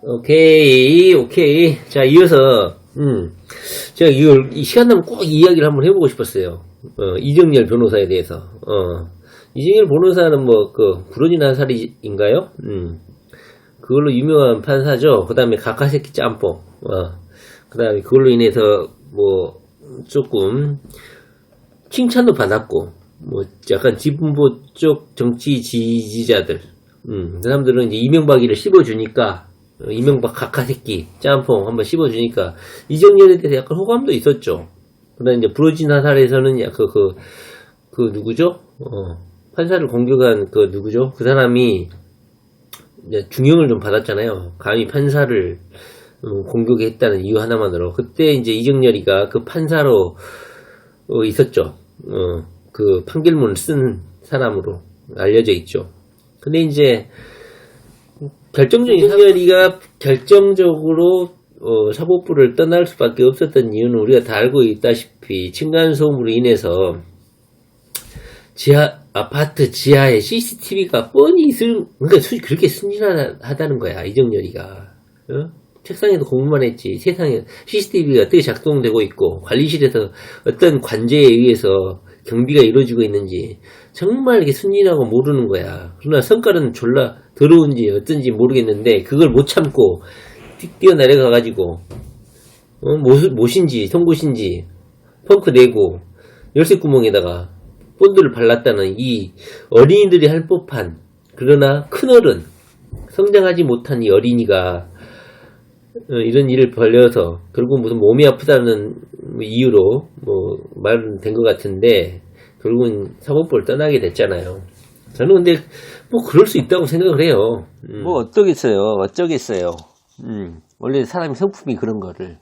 오케이, 오케이. 자, 이어서, 제가 이 시간 나면 꼭 이야기를 한번 해보고 싶었어요. 이정열 변호사에 대해서. 이정열 변호사는 불원인 화살인가요? 그걸로 유명한 판사죠. 그 다음에 가카세키 짬뽕. 그 다음에 그걸로 인해서, 조금, 칭찬도 받았고, 약간 진보 쪽 정치 지지자들, 그 사람들은 이제 이명박이를 씹어주니까, 이명박 각하새끼 짬뽕 한번 씹어주니까 이정열에 대해서 약간 호감도 있었죠. 그다음에 이제 부러진 화살에서는 약간 그 누구죠? 판사를 공격한 그 누구죠? 그 사람이 이제 중형을 좀 받았잖아요. 감히 판사를 공격했다는 이유 하나만으로. 그때 이제 이정열이가 그 판사로 있었죠. 그 판결문을 쓴 사람으로 알려져 있죠. 근데 이제 이정열이가 결정적으로 사법부를 떠날 수밖에 없었던 이유는 우리가 다 알고 있다시피 층간소음으로 인해서 아파트 지하에 CCTV가 뻔히 그러니까 그렇게 순진하다는 거야, 이정열이가. 책상에도 공부만 했지. 세상에 CCTV가 어떻게 작동되고 있고, 관리실에서 어떤 관제에 의해서 경비가 이루어지고 있는지, 정말 이렇게 순진하고 모르는 거야. 그러나 성깔은 졸라 더러운지 어떤지 모르겠는데, 그걸 못 참고, 뛰어내려가가지고, 못인지, 송곳인지, 펑크 내고, 열쇠구멍에다가, 본드를 발랐다는 이 어린이들이 할 법한, 그러나 큰어른, 성장하지 못한 이 어린이가 이런 일을 벌려서 결국 무슨 몸이 아프다는 이유로 말은 된 것 같은데 결국은 사법부를 떠나게 됐잖아요. 저는 근데 그럴 수 있다고 생각을 해요. 어쩌겠어요. 원래 사람이 성품이 그런 거를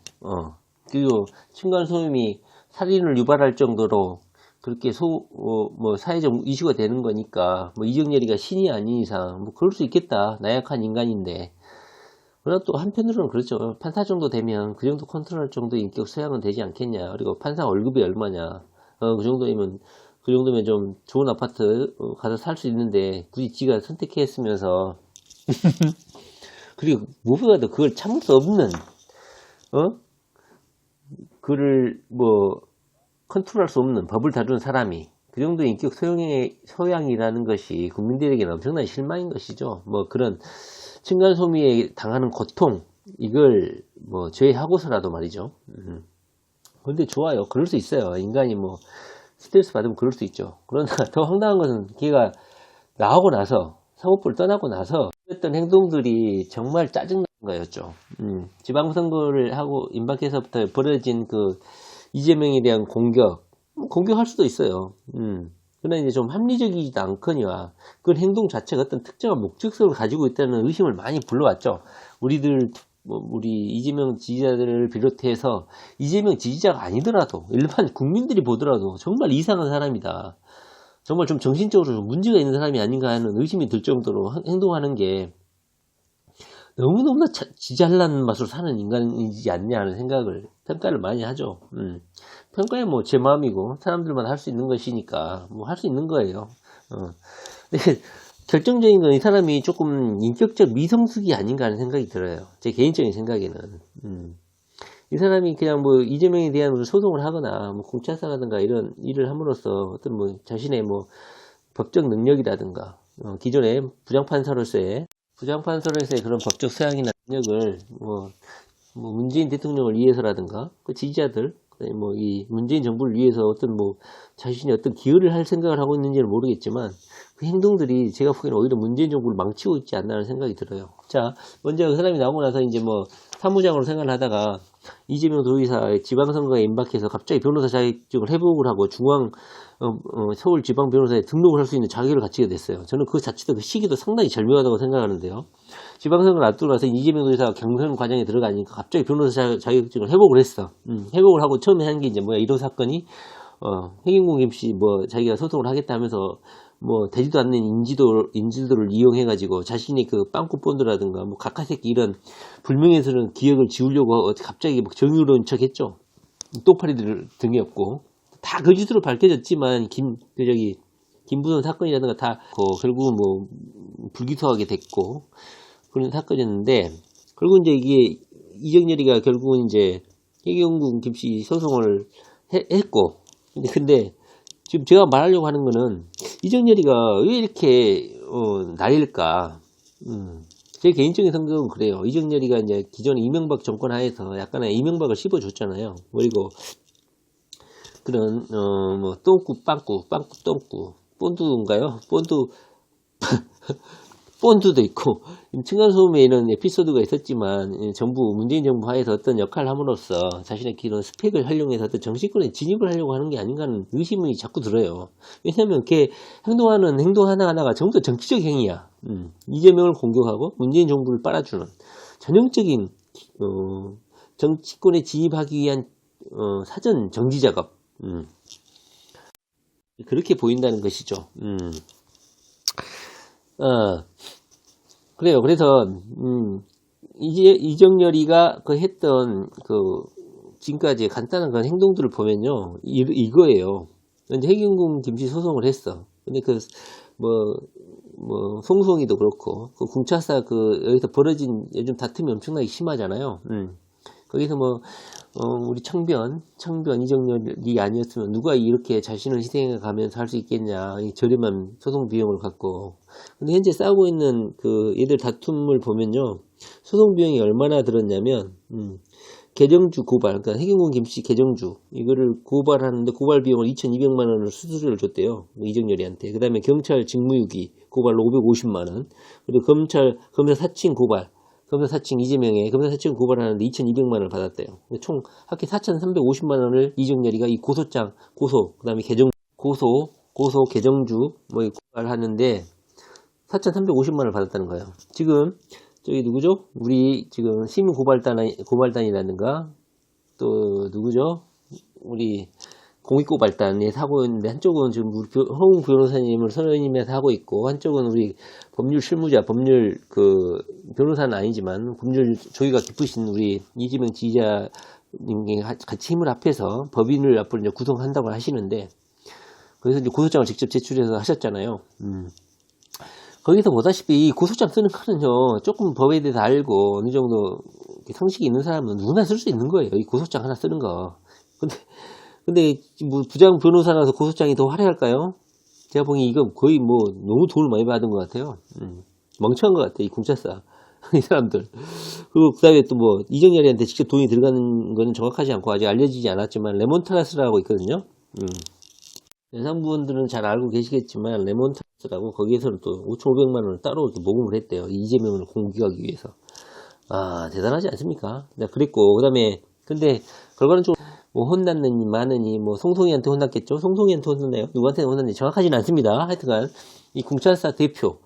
그리고 층간소음이 살인을 유발할 정도로 그렇게 사회적 이슈가 되는 거니까 이정열이가 신이 아닌 이상 그럴 수 있겠다. 나약한 인간인데. 그러나 또 한편으로는 그렇죠. 판사 정도 되면 그 정도 컨트롤할 정도의 인격 소양은 되지 않겠냐. 그리고 판사 월급이 얼마냐. 그 정도면 좀 좋은 아파트 가서 살 수 있는데 굳이 지가 선택했으면서 그리고 무엇보다도 그걸 참을 수 없는 그를 컨트롤할 수 없는 법을 다루는 사람이 그 정도의 인격 소양이라는 것이 국민들에게는 엄청난 실망인 것이죠. 그런 층간소음에 당하는 고통, 이걸 제외하고서라도 말이죠. 근데 좋아요. 그럴 수 있어요. 인간이 스트레스 받으면 그럴 수 있죠. 그러나 더 황당한 것은 걔가 나오고 나서, 사법부를 떠나고 나서 했던 행동들이 정말 짜증나는 거였죠. 지방선거를 하고 임박해서부터 벌어진 그 이재명에 대한 공격할 수도 있어요. 그러나 이제 좀 합리적이지도 않거니와 그 행동 자체가 어떤 특정한 목적성을 가지고 있다는 의심을 많이 불러왔죠. 우리 이재명 지지자들을 비롯해서 이재명 지지자가 아니더라도 일반 국민들이 보더라도 정말 이상한 사람이다. 정말 좀 정신적으로 좀 문제가 있는 사람이 아닌가 하는 의심이 들 정도로 행동하는 게 너무너무나 지잘난 맛으로 사는 인간이지 않냐 하는 평가를 많이 하죠. 평가야 제 마음이고 사람들만 할 수 있는 것이니까 할 수 있는 거예요. 근데 결정적인 건 이 사람이 조금 인격적 미성숙이 아닌가 하는 생각이 들어요. 제 개인적인 생각에는. 이 사람이 그냥 이재명에 대한 소송을 하거나 공차사라든가 이런 일을 함으로써 어떤 자신의 법적 능력이라든가 기존의 부장판사로서의 그런 법적 소양이나 능력을 문재인 대통령을 위해서라든가 그 지지자들 이 문재인 정부를 위해서 어떤 자신이 어떤 기여를 할 생각을 하고 있는지는 모르겠지만 그 행동들이 제가 보기에는 오히려 문재인 정부를 망치고 있지 않나 하는 생각이 들어요. 자, 먼저 그 사람이 나오고 나서 이제 사무장으로 생활을 하다가 이재명 도지사 지방선거에 임박해서 갑자기 변호사 자격증을 회복을 하고 서울지방변호사에 등록을 할 수 있는 자격을 갖추게 됐어요. 저는 그 자체도 그 시기도 상당히 절묘하다고 생각하는데요. 지방선거를 앞두고 나서 이재명 도지사가 경선 과정에 들어가니까 갑자기 변호사 자격증을 회복을 했어. 회복을 하고 처음에 한 게 이제 이런 사건이 해경궁 MC 자기가 소송을 하겠다 하면서 되지도 않는 인지도를 이용해가지고 자신이 그 빵꾸 본드라든가 각하새끼 이런 불명예스러운 기억을 지우려고 갑자기 정의로운 척 했죠. 또파리들 등에 업고 다 거짓으로 밝혀졌지만 김부선 사건이라든가 다 결국은 불기소하게 됐고 그런 사건이었는데 결국 이제 이게 이정열이가 결국은 이제 해경궁 김씨 소송을 했고, 근데 지금 제가 말하려고 하는 거는 이정열이가 왜 이렇게 날일까? 제 개인적인 생각은 그래요. 이정열이가 이제 기존 이명박 정권 하에서 약간의 이명박을 씹어줬잖아요. 그리고 그런 뭐 똥꾸 빵꾸 똥꾸 본드인가요? 본드도 있고 층간소음에 이런 에피소드가 있었지만 정부 문재인 정부 하에서 어떤 역할을 함으로써 자신의 그런 스펙을 활용해서 어떤 정치권에 진입을 하려고 하는 게 아닌가 하는 의심이 자꾸 들어요. 왜냐하면 걔 행동하는 행동 하나하나가 전부 다 정치적 행위야. 이재명을 공격하고 문재인 정부를 빨아주는 전형적인 정치권에 진입하기 위한 사전 정지 작업. 그렇게 보인다는 것이죠. 그래요. 그래서 이정열이가 그 했던 그 지금까지 간단한 그런 행동들을 보면요, 이거예요. 이제 해경궁 김씨 소송을 했어. 근데 송송이도 그렇고 그 궁차사 여기서 벌어진 요즘 다툼이 엄청나게 심하잖아요. 거기서 우리 청변 이정열이 아니었으면 누가 이렇게 자신을 희생해 가면서 할 수 있겠냐, 이 저렴한 소송 비용을 갖고. 근데 현재 싸우고 있는 얘들 다툼을 보면요, 소송 비용이 얼마나 들었냐면, 계정주 고발, 그러니까 해경궁 김씨 계정주, 이거를 고발하는데 고발 비용을 2,200만원을 수수료를 줬대요. 이정열이한테. 그 다음에 경찰 직무유기 고발로 550만원. 그리고 검사 사칭 고발. 검사 사칭 이재명의 검사 사칭 고발하는데 2,200만원을 받았대요. 총 합계 4,350만원을 이정열이가 이 고소장, 그 다음에 고소, 계정주, 고발하는데 4,350만원을 받았다는 거예요. 지금, 저기 누구죠? 우리 지금 시민고발단이라든가, 또 누구죠? 우리 공익고발단에 하고 있는데, 한쪽은 지금 우리 허웅 변호사님을 선생님에서 하고 있고, 한쪽은 우리 법률 실무자, 변호사는 아니지만, 법률 조예가 깊으신 우리 이재명 지지자님이 같이 힘을 합해서 법인을 앞으로 이제 구성한다고 하시는데, 그래서 이제 고소장을 직접 제출해서 하셨잖아요. 거기서 보다시피 이 고소장 쓰는 거는요, 조금 법에 대해서 알고 어느 정도 상식이 있는 사람은 누구나 쓸 수 있는 거예요. 이 고소장 하나 쓰는 거. 근데 뭐 부장 변호사라서 고소장이 더 화려할까요? 제가 보기 이거 거의 너무 돈을 많이 받은 것 같아요. 멍청한 것 같아, 이 궁차사 이 사람들. 그리고 그 다음에 또 이정열이한테 직접 돈이 들어가는 건 정확하지 않고 아직 알려지지 않았지만 레몬타라스라고 있거든요. 여성분들은 잘 알고 계시겠지만 레몬타스라고 거기에서는 또 5,500만원을 따로 이렇게 모금을 했대요. 이재명을 공격하기 위해서. 아, 대단하지 않습니까? 네, 그랬고, 그 다음에 근데 결과론적으로 혼났느니 마느니 송송이한테 혼났겠죠. 송송이한테 혼났나요? 누구한테 혼났는지 정확하지는 않습니다. 하여튼간 이 궁차사 대표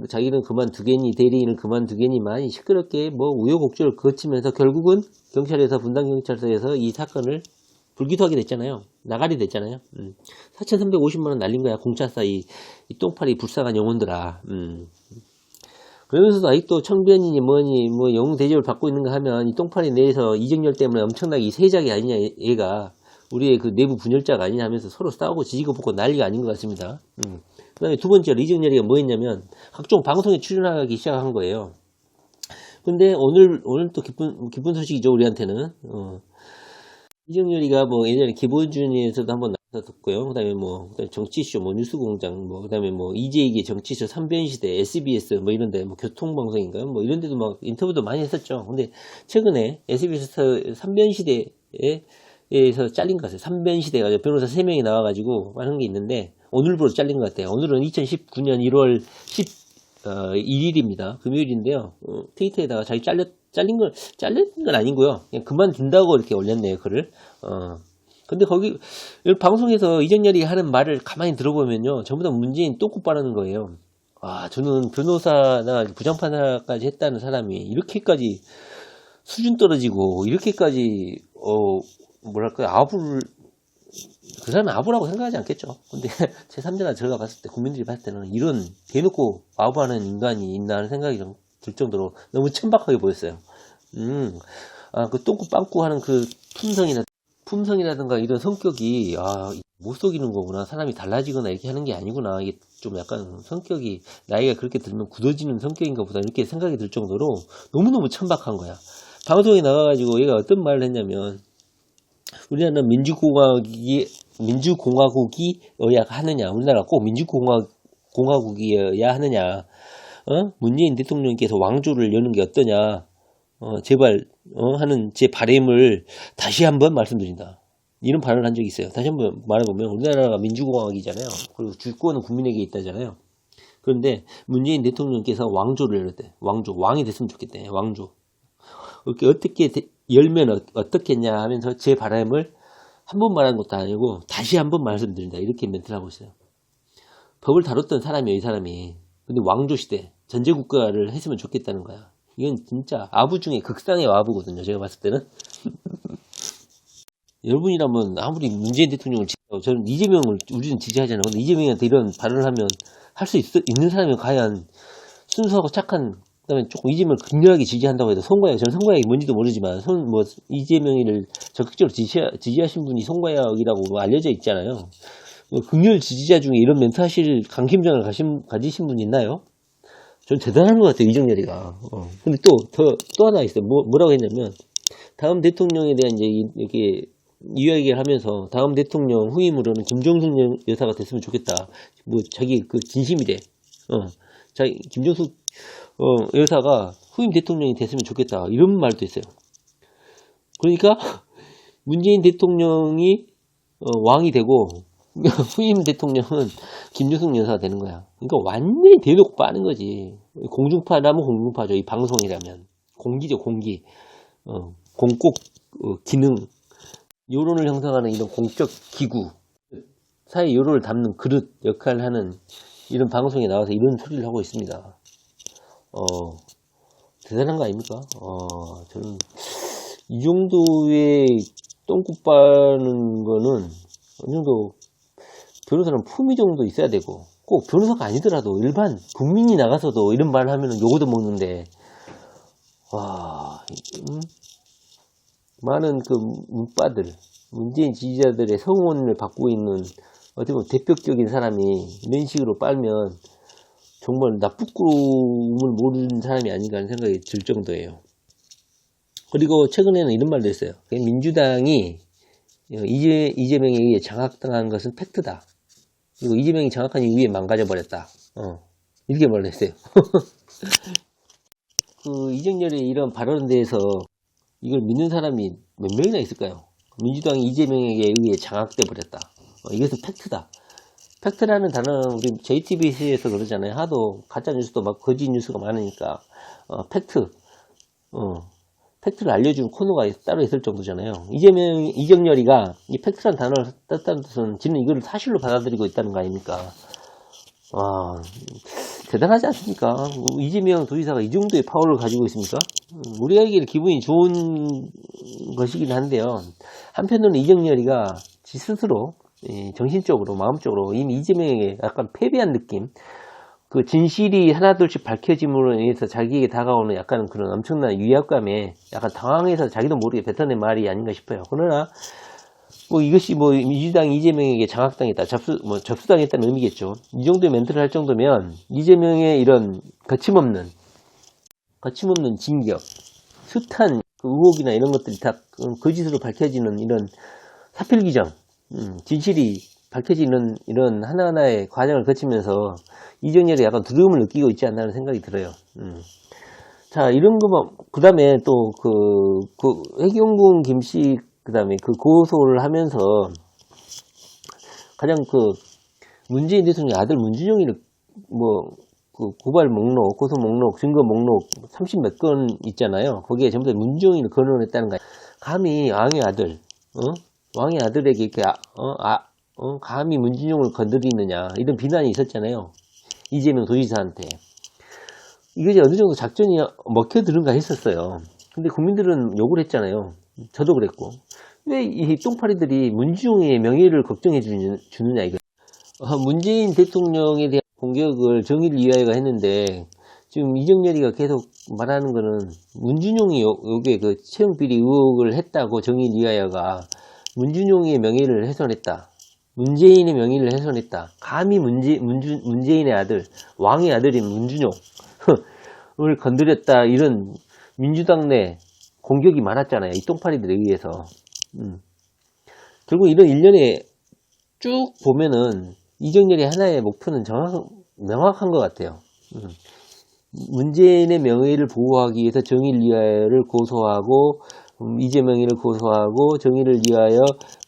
자기는 그만두겠니, 대리인을 그만두겠니만 시끄럽게 우여곡절을 거치면서 결국은 경찰에서 분당경찰서에서 이 사건을 불기소하게 됐잖아요. 나가리 됐잖아요. 4,350만원 날린 거야. 공차사 이 똥파리 불쌍한 영혼들아. 그러면서도 아직도 청변이니 영웅 대접을 받고 있는가 하면 이 똥파리 내에서 이정열 때문에 엄청나게 이 세작이 아니냐, 얘가 우리의 그 내부 분열자가 아니냐 하면서 서로 싸우고 지지고 볶고 난리가 아닌 것 같습니다. 그 다음에 두 번째로 이정열이가 뭐 했냐면 각종 방송에 출연하기 시작한 거예요. 근데 오늘 또 기쁜 소식이죠, 우리한테는. 이정열이가 예전에 기본주의에서도 한번 나왔었고요. 그 다음에 정치쇼, 뉴스공장, 그 다음에 이재익의 정치쇼 3변시대, SBS, 이런데, 교통방송인가요? 이런데도 인터뷰도 많이 했었죠. 근데 최근에 SBS 3변시대에서 잘린 것 같아요. 3변시대가 변호사 3명이 나와가지고 하는 게 있는데, 오늘부로 잘린 것 같아요. 오늘은 2019년 1월 1일입니다. 금요일인데요. 트위터에다가 자기 잘린 건 아니고요. 그냥 그만둔다고 이렇게 올렸네요, 글을. 근데 방송에서 이정열이 하는 말을 가만히 들어보면요, 전부 다 문재인 똥꼬 빠르는 거예요. 저는 변호사나 부장판사까지 했다는 사람이 이렇게까지 수준 떨어지고, 이렇게까지, 그 사람은 아부라고 생각하지 않겠죠. 근데 제3자가 들어가 봤을 때, 국민들이 봤을 때는 이런 대놓고 아부하는 인간이 있나 하는 생각이 좀 들 정도로 너무 천박하게 보였어요. 그 똥꾸 빵꾸 하는 그 품성이라든가 이런 성격이, 못 속이는 거구나. 사람이 달라지거나 이렇게 하는 게 아니구나. 이게 좀 약간 성격이 나이가 그렇게 들면 굳어지는 성격인가 보다 이렇게 생각이 들 정도로 너무너무 천박한 거야. 방송에 나가가지고 얘가 어떤 말을 했냐면 우리나라는 민주공화국이어야 하느냐, 우리나라가 꼭 민주공화국이어야 하느냐, 문재인 대통령께서 왕조를 여는 게 어떠냐, 제발 하는 제 바람을 다시 한번 말씀드린다. 이런 발언을 한 적이 있어요. 다시 한번 말해보면 우리나라가 민주공화국이잖아요. 그리고 주권은 국민에게 있다잖아요. 그런데 문재인 대통령께서 왕조를 열었대. 왕이 됐으면 좋겠대. 왕조. 어떻게 열면 어떻겠냐 하면서 제 바람을 한 번 말한 것도 아니고 다시 한 번 말씀드린다. 이렇게 멘트를 하고 있어요. 법을 다뤘던 사람이에요, 이 사람이. 근데 왕조 시대, 전제국가를 했으면 좋겠다는 거야. 이건 진짜 아부 중에 극상의 아부거든요. 제가 봤을 때는. 여러분이라면 아무리 문재인 대통령을 지지하고 저는 이재명을 우리는 지지하잖아요. 근데 이재명한테 이런 발언을 하면 할 수 있는 사람이 과연 순수하고 착한, 그다음에 조금 이재명을 극렬하게 지지한다고 해도 저는 송과혁이 뭔지도 모르지만 이재명이를 적극적으로 지지하신 분이 송과혁이라고 뭐 알려져 있잖아요. 극렬 지지자 중에 이런 멘트 하실 강심장을 가지신 분 있나요? 전 대단한 것 같아요, 이정열이가. 근데 또 하나 있어요. 뭐라고 했냐면, 다음 대통령에 대한 이제 이렇게 이야기를 하면서, 다음 대통령 후임으로는 김정숙 여사가 됐으면 좋겠다. 뭐, 자기 그 진심이래. 김정숙, 여사가 후임 대통령이 됐으면 좋겠다. 이런 말도 했어요. 그러니까, 문재인 대통령이, 왕이 되고, 후임 대통령은 김정숙 여사가 되는 거야. 그러니까 완전히 대놓고 빠는 거지. 공중파라면 공중파죠. 이 방송이라면. 공기죠, 공기. 공적 기능. 여론을 형성하는 이런 공적 기구. 사회 여론을 담는 그릇 역할을 하는 이런 방송에 나와서 이런 소리를 하고 있습니다. 대단한 거 아닙니까? 저는 이 정도의 똥국 빠는 거는 어느 정도 변호사는 품위 정도 있어야 되고, 꼭 변호사가 아니더라도 일반 국민이 나가서도 이런 말을 하면 요거도 먹는데, 많은 그 문바들, 문재인 지지자들의 성원을 받고 있는 어떻게 보면 대표격인 사람이 이런 식으로 빨면 정말 나쁘고을 모르는 사람이 아닌가 하는 생각이 들 정도예요. 그리고 최근에는 이런 말도 했어요. 민주당이 이재명에 의해 장악당한 것은 팩트다. 그리고 이재명이 장악한 이후에 망가져버렸다. 이렇게 말을 했어요. 그 이정열의 이런 발언에 대해서 이걸 믿는 사람이 몇 명이나 있을까요? 민주당이 이재명에게 의해 장악돼 버렸다. 이것은 팩트다. 팩트라는 단어는 우리 JTBC에서 그러잖아요. 하도 가짜 뉴스도 막 거짓 뉴스가 많으니까 팩트를 알려주는 코너가 따로 있을 정도잖아요. 이정열이가 이 팩트란 단어를 뜻하는 뜻은 지는 이걸 사실로 받아들이고 있다는 거 아닙니까? 대단하지 않습니까? 이재명 도지사가 이 정도의 파워를 가지고 있습니까? 우리에게 기분이 좋은 것이긴 한데요. 한편으로는 이정열이가 지 스스로 정신적으로, 마음적으로 이미 이재명에게 약간 패배한 느낌, 그 진실이 하나둘씩 밝혀짐으로 인해서 자기에게 다가오는 약간 그런 엄청난 위압감에 약간 당황해서 자기도 모르게 뱉어낸 말이 아닌가 싶어요. 그러나 뭐 이것이 뭐 민주당 이재명에게 장악당했다, 접수당했다는 의미겠죠. 이 정도의 멘트를 할 정도면 이재명의 이런 거침없는 진격, 숱한 그 의혹이나 이런 것들이 다 거짓으로 밝혀지는 이런 사필규정, 진실이 밝혀지는 이런 하나하나의 과정을 거치면서 이정열이 약간 두려움을 느끼고 있지 않나 하는 생각이 들어요. 자, 이런 거만, 그 다음에 또 해경궁 김씨, 그 다음에 그 고소를 하면서 가장 문재인 대통령 아들 문준용이를 고발 목록, 고소 목록, 증거 목록 30몇 건 있잖아요. 거기에 전부 다 문준용이를 거론했다는 거예요. 감히 왕의 아들, 왕의 아들에게 이렇게, 감히 문준용을 건드리느냐, 이런 비난이 있었잖아요. 이재명 도지사한테. 이것이 어느 정도 작전이 먹혀들은가 했었어요. 근데 국민들은 욕을 했잖아요. 저도 그랬고. 왜 이 똥파리들이 문준용의 명예를 걱정해 주느냐, 이거. 문재인 대통령에 대한 공격을 정의를 위하여가 했는데, 지금 이정열이가 계속 말하는 거는 문준용이 요게 그 채용비리 의혹을 했다고 정의를 위하여가 문준용의 명예를 훼손했다. 문재인의 명의를 훼손했다. 감히 문재인의 아들, 왕의 아들인 문준용을 건드렸다. 이런 민주당 내 공격이 많았잖아요. 이 똥파리들에 의해서. 결국 이런 일련에 쭉 보면은 이정열의 하나의 목표는 명확한 것 같아요. 문재인의 명예를 보호하기 위해서 정의를 고소하고 이재명이를 고소하고 정의를 위하여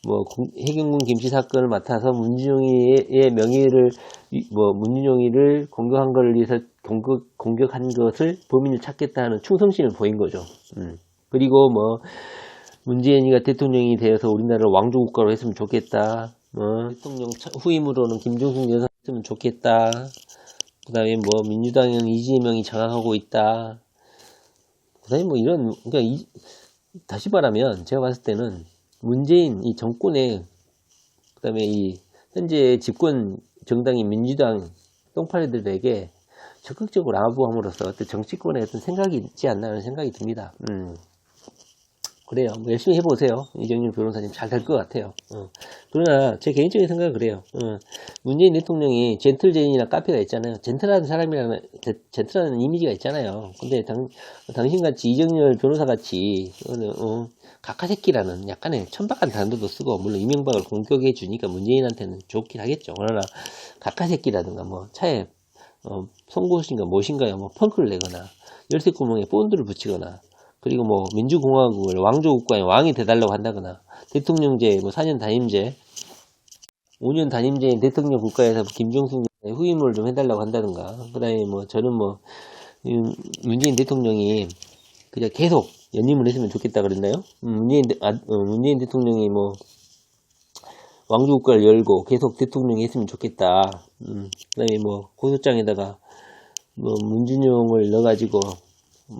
뭐 해경군 김씨 사건을 맡아서 문준용의 명예를 문준용이를 공격한 걸 위해서 공격한 것을 범인을 찾겠다는 충성심을 보인 거죠. 그리고 뭐 문재인이가 대통령이 되어서 우리나라를 왕조국가로 했으면 좋겠다. 대통령 후임으로는 김정숙 여사 했으면 좋겠다. 그 다음에 뭐 민주당은 이재명이 장악하고 있다. 그 다음에 뭐 이런, 그러니까 다시 말하면 제가 봤을 때는 문재인 이 정권의, 그 다음에 이 현재 집권 정당인 민주당 똥파리들에게 적극적으로 아부함으로써 어떤 정치권에 어떤 생각이 있지 않나 하는 생각이 듭니다. 그래요. 뭐 열심히 해보세요. 이정열 변호사님 잘 될 것 같아요. 그러나 제 개인적인 생각은 그래요. 문재인 대통령이 젠틀제인이나 카페가 있잖아요. 젠틀하는 이미지가 있잖아요. 근데 당신같이 이정열 변호사같이 각하새끼라는 약간의 천박한 단어도 쓰고, 물론 이명박을 공격해 주니까 문재인한테는 좋긴 하겠죠. 그러나 각하새끼라든가 뭐 차에 송곳인가 무엇인가요, 뭐 펑크를 내거나 열쇠구멍에 본드를 붙이거나, 그리고 뭐 민주공화국을 왕조국가의 왕이 돼달라고 한다거나, 대통령제 뭐 4년 단임제 5년 단임제인 대통령 국가에서 김정숙 후임을 좀 해달라고 한다든가, 그 다음에 뭐 저는 뭐 문재인 대통령이 그냥 계속 연임을 했으면 좋겠다 그랬나요? 문재인 대통령이 뭐 왕조국가를 열고 계속 대통령이 했으면 좋겠다. 그 다음에 뭐 고소장에다가 뭐 문준용을 넣어가지고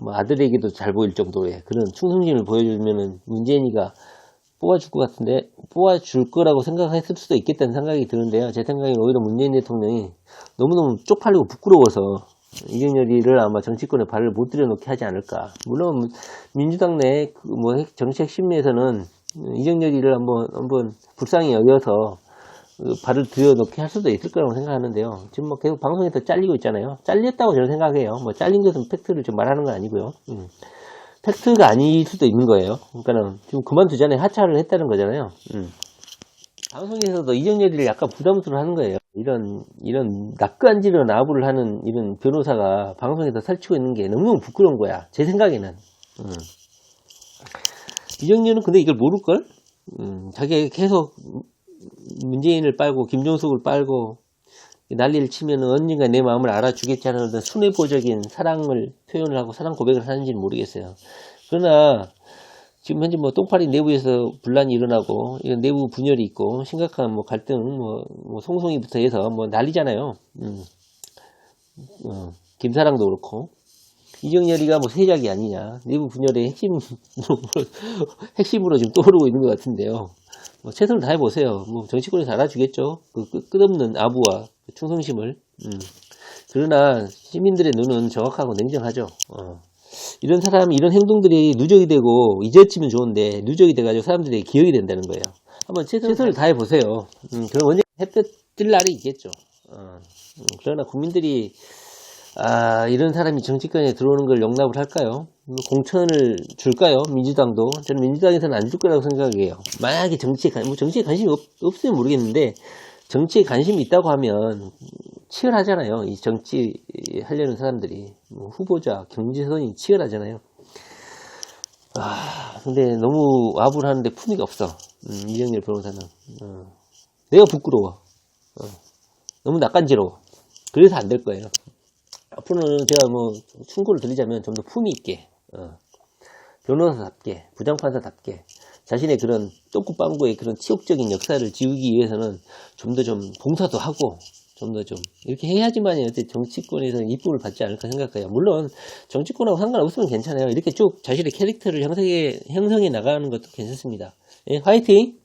뭐 아들에게도 잘 보일 정도의 그런 충성심을 보여주면은 문재인이가 뽑아줄 것 같은데, 뽑아줄 거라고 생각했을 수도 있겠다는 생각이 드는데요. 제 생각에는 오히려 문재인 대통령이 너무너무 쪽팔리고 부끄러워서 이정열이를 아마 정치권에 발을 못 들여놓게 하지 않을까. 물론 민주당 내 뭐 정치 핵심에서는 이정열이를 한번 불쌍히 여겨서 발을 들여놓게 할 수도 있을 거라고 생각하는데요. 지금 뭐 계속 방송에서 잘리고 있잖아요. 잘렸다고 저는 생각해요. 뭐 잘린 것은 팩트를 좀 말하는 건 아니고요. 팩트가 아닐 수도 있는 거예요. 그러니까는 지금 그만두자니 하차를 했다는 거잖아요. 방송에서도 이정열이를 약간 부담스러워 하는 거예요. 이런 낯간지러운 아부를 하는 이런 변호사가 방송에서 설치고 있는 게 너무너무 부끄러운 거야. 제 생각에는. 이정열은 근데 이걸 모를걸? 자기가 계속 문재인을 빨고 김종숙을 빨고 난리를 치면은 언젠가 내 마음을 알아주겠지 하는 어떤 순애보적인 사랑을 표현을 하고 사랑 고백을 하는지는 모르겠어요. 그러나 지금 현재 뭐 똥파리 내부에서 분란이 일어나고 이런 내부 분열이 있고 심각한 뭐 갈등 뭐 송송이부터 해서 뭐 난리잖아요. 김사랑도 그렇고 이정열이가 뭐 세작이 아니냐, 내부 분열의 핵심으로 지금 떠오르고 있는 것 같은데요. 뭐 최선을 다해보세요. 뭐 정치권에서 알아주겠죠. 그 끝없는 아부와 충성심을. 그러나 시민들의 눈은 정확하고 냉정하죠. 이런 이런 행동들이 누적이 되고 잊어지면 좋은데 누적이 돼가지고 사람들에게 기억이 된다는 거예요. 한번 최선을 다해보세요. 그럼 언제 햇볕 뜰 날이 있겠죠. 그러나 국민들이 이런 사람이 정치권에 들어오는 걸 용납을 할까요? 공천을 줄까요? 민주당도. 저는 민주당에서는 안 줄 거라고 생각해요. 만약에 정치에 관심이 없으면 모르겠는데, 정치에 관심이 있다고 하면 치열하잖아요. 이 정치 하려는 사람들이. 후보자, 경제선이 치열하잖아요. 근데 너무 아부를 하는데 품위가 없어. 이정열 변호사는. 내가 부끄러워. 너무 낯간지러워. 그래서 안 될 거예요. 앞으로는 제가 뭐 충고를 드리자면 좀 더 품위 있게, 변호사답게, 부장판사답게 자신의 그런 똥꾸빵구의 그런 치욕적인 역사를 지우기 위해서는 좀 더 봉사도 하고 좀 더 이렇게 해야지만이 정치권에서 이쁨을 받지 않을까 생각해요. 물론 정치권하고 상관없으면 괜찮아요. 이렇게 쭉 자신의 캐릭터를 형성해 나가는 것도 괜찮습니다. 예, 화이팅!